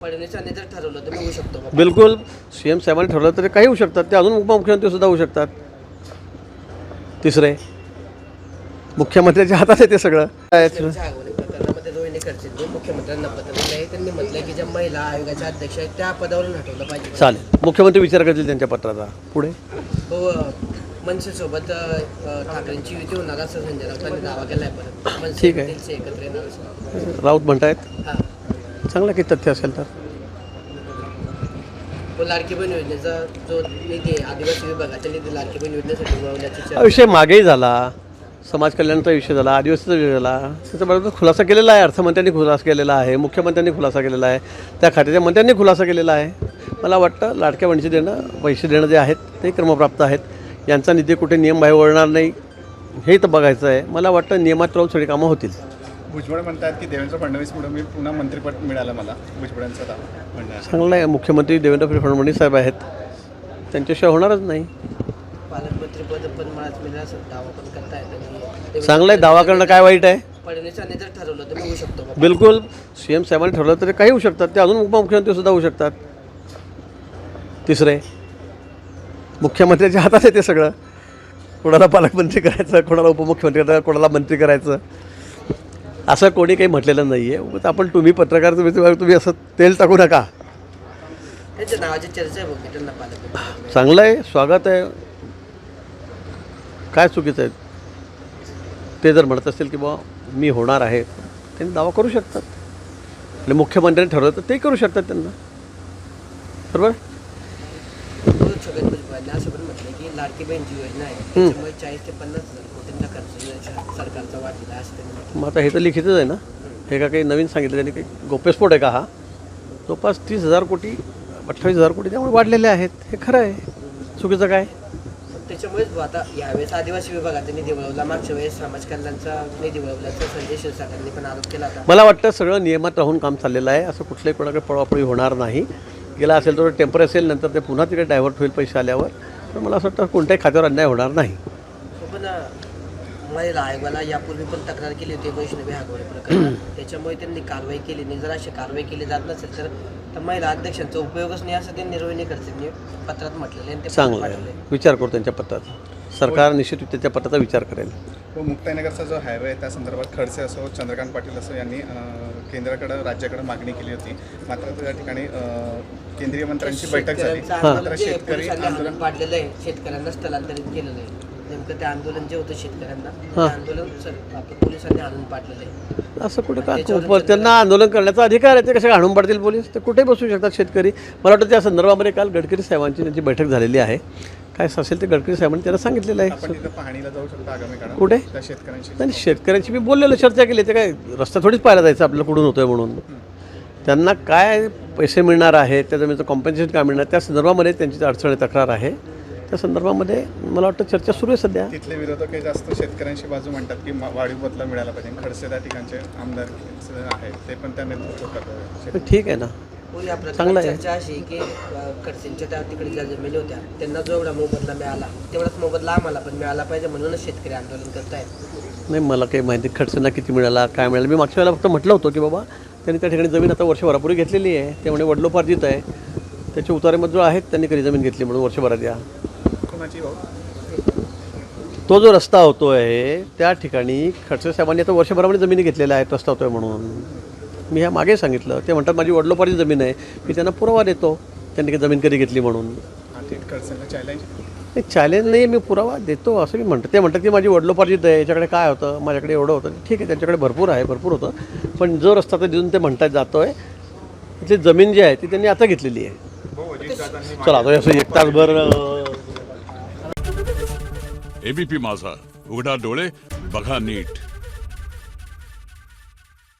फडणवीसांनी जर ठरवलं तर होऊ शकतो का? बिलकुल. सीएम साहेबांनी ठरवलं तर काही होऊ शकतात, ते अजून उपमुख्यमंत्री सुद्धा होऊ शकतात. तिसरे मुख्यमंत्र्याच्या हातात आहे ते सगळं. फडणवीसच्या आगवणी प्रकरणामध्ये रोहिणी खडसेंनी मुख्यमंत्र्यांना पत्र दिलं आहे. त्यांनी म्हटलंय की ज्या महिला आयोगाच्या अध्यक्ष आहेत त्या पदावरून हटवलं पाहिजे. चालेल, मुख्यमंत्री विचार करतील त्यांच्या पत्राचा. पुढे मनसेसोबत ठाकरेंची युती होणार असं संजय राऊतांनी दावा केलाय. परत मनसे ठीक आहे. युतीचे एकत्र येणार असं. राऊत म्हणतायत. हां, चांगलं काही तथ्य असेल तर. लाडकी बहीण योजनेचा जो निधी आहे, आदिवासी विभागाच्या निधी लाडकी बहीण योजनेसाठी मिळवण्याची हा चर्चा. विषय मागेही झाला, समाज कल्याणाचा विषय झाला, आदिवासीचा विषय झाला. त्याच्याबरोबर खुलासा केलेला आहे, अर्थमंत्र्यांनी खुलासा केलेला आहे, मुख्यमंत्र्यांनी खुलासा केलेला आहे, त्या खात्याच्या मंत्र्यांनी खुलासा केलेला आहे. मला वाटतं लाडक्या बहिणीचे पैसे देणं जे आहेत ते क्रमप्राप्त आहेत. यांचा निधी कुठे नियमबाह्य वळणार नाही हे तर बघायचं आहे. मला वाटतं नियमात राहून सगळी कामं होतील. भुजबळ म्हणतात की देवेंद्र फडणवीसमुळे मी पुन्हा मंत्रिपद मिळालं मला. भुजबळांचा दावा म्हणणं आहे. चांगलं आहे. मुख्यमंत्री देवेंद्र फडणवीस साहेब आहेत, त्यांच्याशिवाय होणारच नाही. पालकमंत्री पद पण मलाच मिळेल असं दावा पण करतायत. चांगलं आहे, दावा करणं काय वाईट आहे. फडणवीसांनी जर ठरवलं तर होऊ शकतो का? बिलकुल. सीएम साहेबांनी ठरवलं तर काही होऊ शकतात, ते अजून उपमुख्यमंत्री सुद्धा होऊ शकतात. तिसरे मुख्यमंत्र्याच्या हातात आहे ते सगळं. कोणाला पालकमंत्री करायचं, कोणाला उपमुख्यमंत्री करायचं, कोणाला मंत्री करायचं, असं कोणी काही म्हटलेलं नाही आहे. आपण तुम्ही पत्रकार तुम्ही असं तेल टाकू नका. त्यांच्या नावाची चर्चा आहे बघ त्यांना पालकमंत्री. चांगलं आहे, स्वागत आहे. काय चुकीचं आहे ते जर म्हणत असतील की बा मी होणार आहे, त्यांनी दावा करू शकतात. आणि मुख्यमंत्र्यांनी ठरवलं तर ते करू शकतात त्यांना. बरोबर. छगन भुजबळांनी असं पण म्हटलं की लाडकी बहीणची योजना आहे, त्याच्यामुळे 40 ते 50,000 कोटींचा खर्च सरकारचा वाढलेला आहे असं त्यांनी म्हटलं. मग आता हे तर लिखितच आहे ना, हे का काही नवीन सांगितलं त्यांनी, काही गोप्यस्फोट आहे का हा? जवळपास 30,000 कोटी 28,000 कोटी त्यामुळे वाढलेले आहेत. हे खरं आहे, चुकीचं काय? त्याच्यामुळेच आता यावेळेस आदिवासी विभागाचा निधी वळवला, मागच्या वेळेस समाज कल्याणचा निधी वळवल्याचा संजय क्षीरसागरांनी पण आरोप केला होता. मला वाटतं सगळं नियमात राहून काम चाललेलं आहे. असं कुठल्याही कोणाकडे पळापळी होणार नाही. गेला असेल तर टेम्पर असेल, नंतर ते पुन्हा तिकडे डायव्हर्ट होईल पैसे आल्यावर. तर मला असं वाटतं कोणत्याही खात्यावर अन्याय होणार नाही. पण महिला आयोगाला यापूर्वी पण तक्रार केली होती वैष्णवी हागवणे प्रकरणात. त्याच्यामुळे त्यांनी कारवाई केली नाही. जर अशी कारवाई केली जात नसेल तर महिला अध्यक्षांचा उपयोगच नाही असं त्यांनी रोहिणी खडसेंनी पत्रात म्हटलेलं आहे. चांगलं आहे, विचार करू त्यांच्या पत्राचा. सरकार निश्चित त्याच्या पत्राचा विचार करेल. तो मुक्ताईनगरचा जो हायवे आहे त्या संदर्भात खडसे असो, चंद्रकांत पाटील असो यांनी केंद्राकडं राज्याकडे मागणी केली होती. मात्र त्या ठिकाणी केंद्रीय मंत्र्यांची बैठक झाली. मात्र शेतकरी आंदोलन पाडलेलं आहे, शेतकऱ्यांना स्थलांतरित केलेलं आहे. नेमकं ते आंदोलन जे होतं शेतकऱ्यांना, ते आंदोलन पोलिसांनी आणून पाडलेलं आहे. असं कुठे का? त्यांना आंदोलन करण्याचा अधिकार आहे. ते कसे आणून पाडतील पोलीस? ते कुठे बसू शकतात शेतकरी. मला वाटतं त्या संदर्भामध्ये काल गडकरी साहेबांची त्यांची बैठक झालेली आहे. काय असेल ते गडकरी साहेबांनी त्यांना सांगितलेलं आहे. आपण तिथं पाहणीला जाऊ शकतो आगामी काळात कुठे? त्या शेतकऱ्यांशी. नाही, शेतकऱ्यांची मी बोललेलो, चर्चा केली. ते काय रस्ता थोडीच पाहायला जायचं आपल्याला कुठून होतोय म्हणून. त्यांना काय पैसे मिळणार आहे, त्या जमिनीचं कॉम्पन्सेशन काय मिळणार, त्या संदर्भामध्ये त्यांची अडचणी तक्रार आहे. त्या संदर्भामध्ये मला वाटतं चर्चा सुरू आहे सध्या. तिथले विरोधक हे जास्त शेतकऱ्यांशी बाजू म्हणतात की वाढीव बदला मिळाला पाहिजे. खडसे त्या ठिकाणचे आमदार आहेत, ते पण त्या नेतृत्व करतात. ठीक आहे ना, या चांगलं प्रकरणात आहे. चर्चा अशी की खडसेंच्या त्या तिकडे ज्या जमिनी होत्या त्यांना जो एवढा मोबदला मिळाला तेवढाच मोबदला आम्हाला पण मिळाला पाहिजे, म्हणूनच शेतकरी आंदोलन करतायत. नाही, मला काही माहिती खडसेंना किती मिळाला, काय मिळालं. मी मागच्या वेळेला फक्त म्हटलं होतं की बाबा त्यांनी त्या ठिकाणी जमीन आता वर्षभरापूर्वी घेतलेली आहे. ते म्हणे वडलोपार्जित आहे, त्याचे उतारेमध्ये जो आहेत त्यांनी कधी जमीन घेतली म्हणून वर्षभरात. या तो जो रस्ता होतोय त्या ठिकाणी खडसे साहेबांनी आता वर्षभरामध्ये जमिनी घेतलेल्या आहेत रस्ता होतोय म्हणून. मी ह्या मागे सांगितलं. ते म्हणतात माझी वडलोपार्जित जमीन आहे. मी त्यांना पुरावा देतो त्यांनी जमीन कधी घेतली म्हणून. नाही, चॅलेंज नाही, मी पुरावा देतो असं मी म्हणतो. ते म्हणतात की माझी वडलोपार्जित आहे, याच्याकडे काय होतं, माझ्याकडे एवढं होतं. ठीक आहे, त्यांच्याकडे भरपूर आहे, भरपूर होतं. पण जो रस्ता तर देऊन ते म्हणतात जातोय, तिथली जमीन जी आहे ती त्यांनी आता घेतलेली आहे. चला आता असं एक तासभर. एबीपी माझा, उघडा डोळे बघा नीट.